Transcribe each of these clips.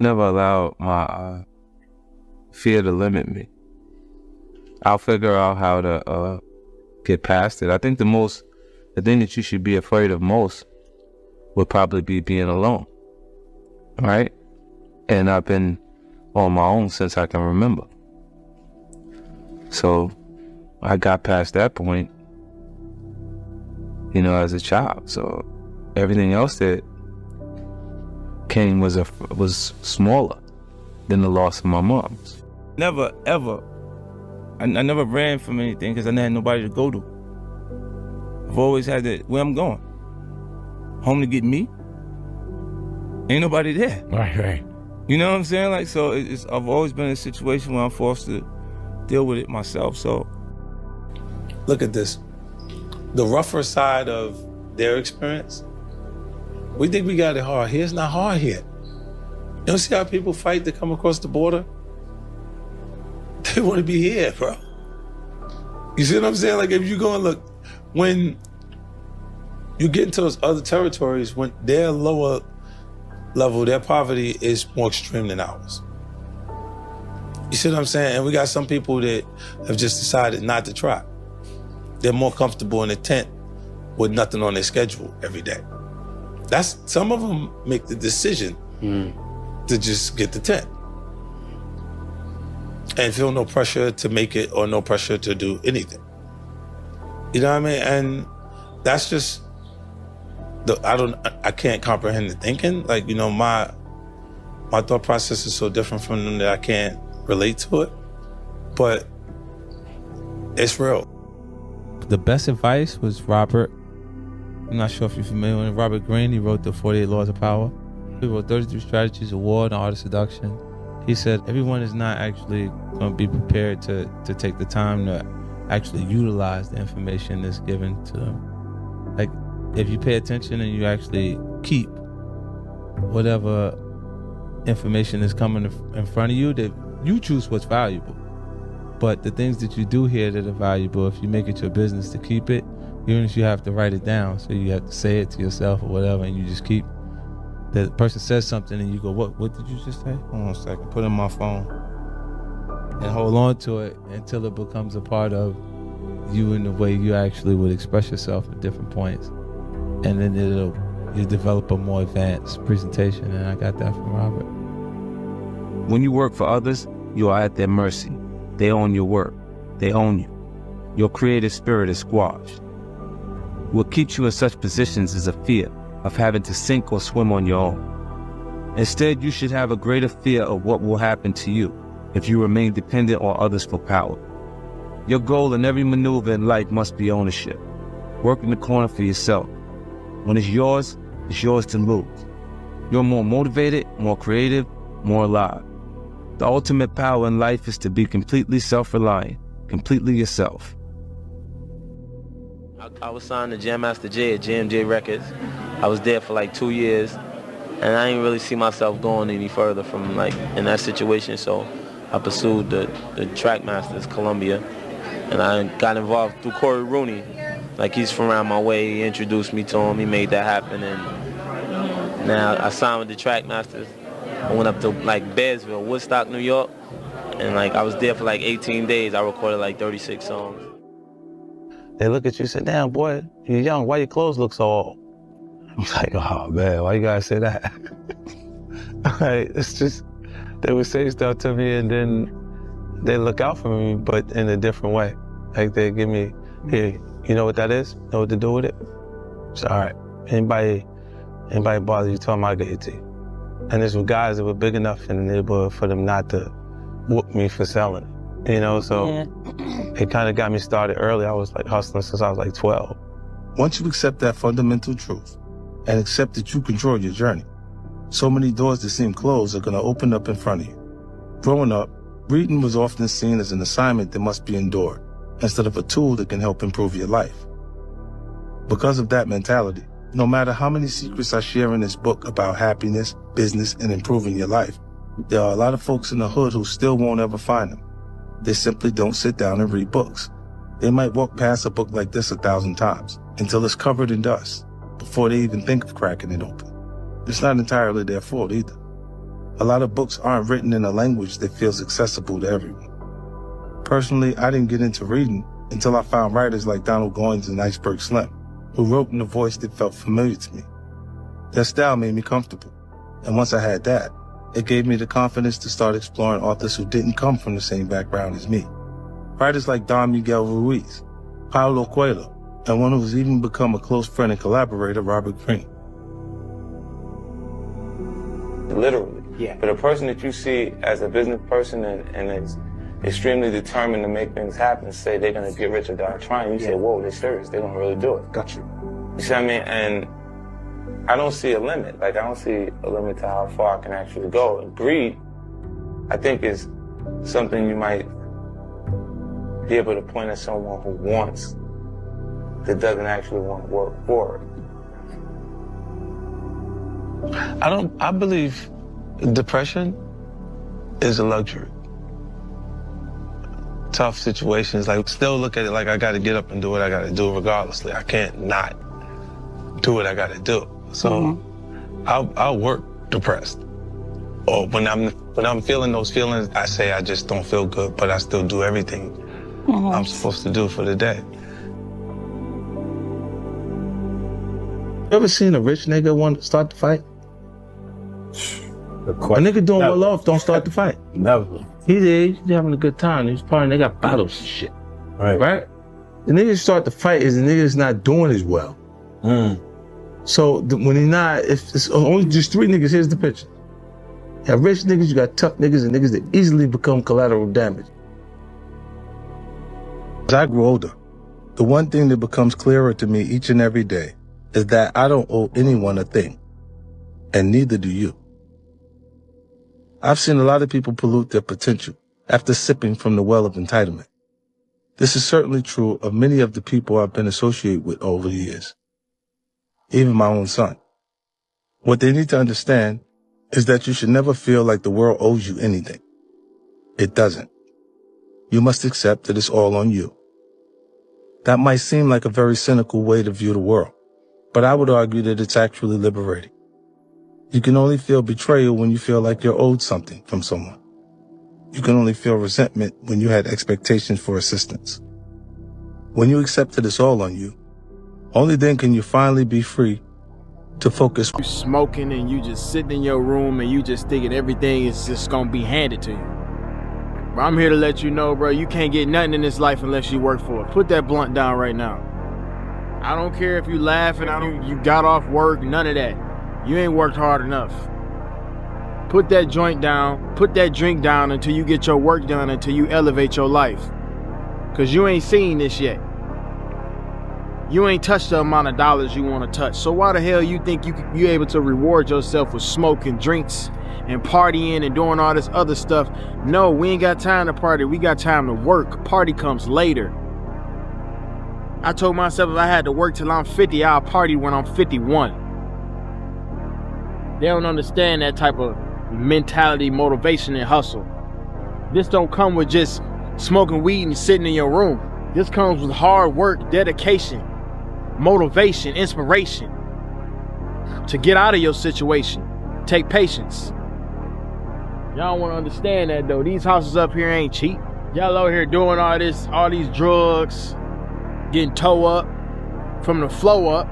Never allowed my fear to limit me. I'll figure out how to get past it. I think the thing that you should be afraid of most would probably be being alone, right? And I've been on my own since I can remember. So I got past that point, as a child. So everything else that came was smaller than the loss of my mom's. Never, ever. I never ran from anything because I didn't have nobody to go to. I've always had where I'm going. Home to get me. Ain't nobody there. Right. You know what I'm saying? Like, so I've always been in a situation where I'm forced to deal with it myself, so. Look at this. The rougher side of their experience, we think we got it hard. Here, it's not hard here. You don't see how people fight to come across the border? They want to be here, bro. You see what I'm saying? Like, if you go and look, when you get into those other territories, when their lower level, their poverty is more extreme than ours. You see what I'm saying? And we got some people that have just decided not to try. They're more comfortable in a tent with nothing on their schedule every day. Some of them make the decision to just get the tent and feel no pressure to make it or no pressure to do anything. You know what I mean? And that's just, I can't comprehend the thinking. Like, my thought process is so different from them that I can't relate to it, but it's real. The best advice was Robert. I'm not sure if you're familiar with him. Robert Greene. He wrote the 48 Laws of Power. He wrote 33 Strategies of War and the Art of Seduction. He said everyone is not actually going to be prepared to take the time to actually utilize the information that's given to them. Like, if you pay attention and you actually keep whatever information is coming in front of you, that you choose what's valuable. But the things that you do hear that are valuable, if you make it your business to keep it, even if you have to write it down, so you have to say it to yourself or whatever, and you just keep, the person says something and you go, what did you just say? Hold on a second, put it in my phone. And hold on to it until it becomes a part of you in the way you actually would express yourself at different points. And then you develop a more advanced presentation, and I got that from Robert. When you work for others, you are at their mercy. They own your work. They own you. Your creative spirit is squashed. What keeps you in such positions is a fear of having to sink or swim on your own. Instead, you should have a greater fear of what will happen to you if you remain dependent on others for power. Your goal in every maneuver in life must be ownership. Work in the corner for yourself. When it's yours to lose. You're more motivated, more creative, more alive. The ultimate power in life is to be completely self-reliant, completely yourself. I was signed to Jam Master Jay at JMJ Records. I was there for like 2 years, and I didn't really see myself going any further from in that situation, so I pursued the Trackmasters, Columbia, and I got involved through Corey Rooney. He's from around my way, he introduced me to him, he made that happen, and now I signed with the Trackmasters. I went up to Bearsville, Woodstock, New York, and I was there for 18 days. I recorded 36 songs. They look at you and say, damn, boy, you're young, why your clothes look so old? I'm like, oh man, why you gotta say that? It's just, they would say stuff to me and then they look out for me, but in a different way. They give me, here, you know what that is? Know what to do with it? It's all right. Anybody bother you, tell them I'll get it to you. And there's guys that were big enough in the neighborhood for them not to whoop me for selling it, so it kind of got me started early. I was hustling since I was 12. Once you accept that fundamental truth and accept that you control your journey, so many doors that seem closed are going to open up in front of you. Growing up, reading was often seen as an assignment that must be endured instead of a tool that can help improve your life. Because of that mentality, no matter how many secrets I share in this book about happiness, business, and improving your life, there are a lot of folks in the hood who still won't ever find them. They simply don't sit down and read books. They might walk past a book like this 1,000 times until it's covered in dust before they even think of cracking it open. It's not entirely their fault either. A lot of books aren't written in a language that feels accessible to everyone. Personally, I didn't get into reading until I found writers like Donald Goines and Iceberg Slim, who wrote in a voice that felt familiar to me. Their style made me comfortable, and once I had that, it gave me the confidence to start exploring authors who didn't come from the same background as me. Writers like Don Miguel Ruiz, Paulo Coelho, and one who's even become a close friend and collaborator, Robert Greene. Literally. Yeah. But a person that you see as a business person and is extremely determined to make things happen, say they're going to get rich or die trying, you say, whoa, they're serious. They're going to really do it. Got you. You see what I mean? And I don't see a limit. Like, I don't see a limit to how far I can actually go. And greed, I think, is something you might be able to point at someone who wants, that doesn't actually want to work for it. I believe depression is a luxury. Tough situations, like, still look at it like I gotta get up and do what I gotta do regardlessly. I can't not do what I gotta do. So I'll work depressed. Or when I'm feeling those feelings, I say I just don't feel good, but I still do everything I'm supposed to do for the day. You ever seen a rich nigga want to start the fight? A nigga doing well off don't start the fight. Never. He's having a good time. He's partying. They got bottles and shit. Right? The niggas start the fight is the niggas not doing as well. So when he's not, if it's only just 3 niggas, here's the picture. You have rich niggas, you got tough niggas, and niggas that easily become collateral damage. As I grow older, the one thing that becomes clearer to me each and every day is that I don't owe anyone a thing, and neither do you. I've seen a lot of people pollute their potential after sipping from the well of entitlement. This is certainly true of many of the people I've been associated with over the years, even my own son. What they need to understand is that you should never feel like the world owes you anything. It doesn't. You must accept that it's all on you. That might seem like a very cynical way to view the world, but I would argue that it's actually liberating. You can only feel betrayal when you feel like you're owed something from someone. You can only feel resentment when you had expectations for assistance. When you accept that it's all on you, only then can you finally be free to focus. You smoking and you just sitting in your room and you just thinking everything is just gonna be handed to you. Bro, I'm here to let you know, bro, you can't get nothing in this life unless you work for it. Put that blunt down right now. I don't care if you laughing, you got off work, none of that. You ain't worked hard enough. Put that joint down, put that drink down until you get your work done, until you elevate your life. Cause you ain't seen this yet. You ain't touched the amount of dollars you want to touch. So why the hell you think you able to reward yourself with smoking, drinks, and partying and doing all this other stuff? No, we ain't got time to party. We got time to work. Party comes later. I told myself if I had to work till I'm 50, I'll party when I'm 51. They don't understand that type of mentality, motivation, and hustle. This don't come with just smoking weed and sitting in your room. This comes with hard work, dedication, motivation, inspiration to get out of your situation. Take patience. Y'all want to understand that though. These houses up here ain't cheap. Y'all out here doing all these drugs, getting toe up from the flow up.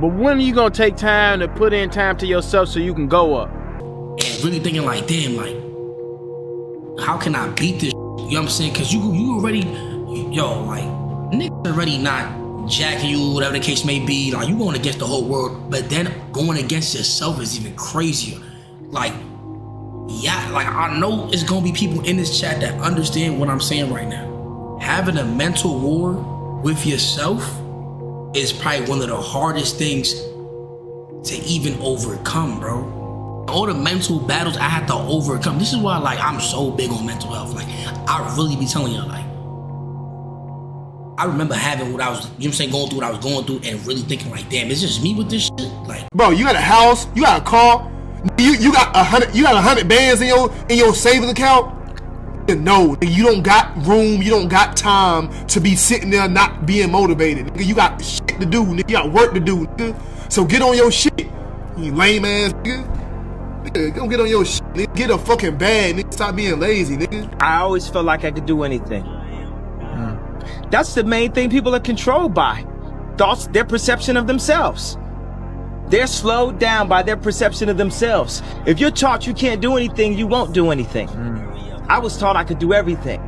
But when are you gonna take time to put in time to yourself so you can go up? And really thinking like, damn, like, how can I beat this? You know what I'm saying? Cause you already, yo, like, niggas already not jacking you, whatever the case may be. Like, you going against the whole world, but then going against yourself is even crazier. Like, yeah, like, I know it's gonna be people in this chat that understand what I'm saying right now. Having a mental war with yourself is probably one of the hardest things to even overcome, bro. All the mental battles I had to overcome. This is why, like, I'm so big on mental health. Like, I really be telling you, like, I remember having what I was, you know what I'm saying, going through what I was going through and really thinking like, damn, it's just me with this shit. Like, bro, you got a house, you got a car, you got 100 bands in your savings account. No, you don't got room, you don't got time to be sitting there not being motivated. You got shit to do, you got work to do. So get on your shit, you lame ass nigga. Nigga, don't get on your shit, nigga. Get a fucking bag, nigga. Stop being lazy, nigga. I always felt like I could do anything. That's the main thing people are controlled by. Thoughts, their perception of themselves. They're slowed down by their perception of themselves. If you're taught you can't do anything, you won't do anything. I was taught I could do everything.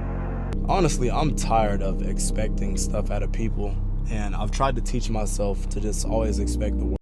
Honestly, I'm tired of expecting stuff out of people, and I've tried to teach myself to just always expect the worst.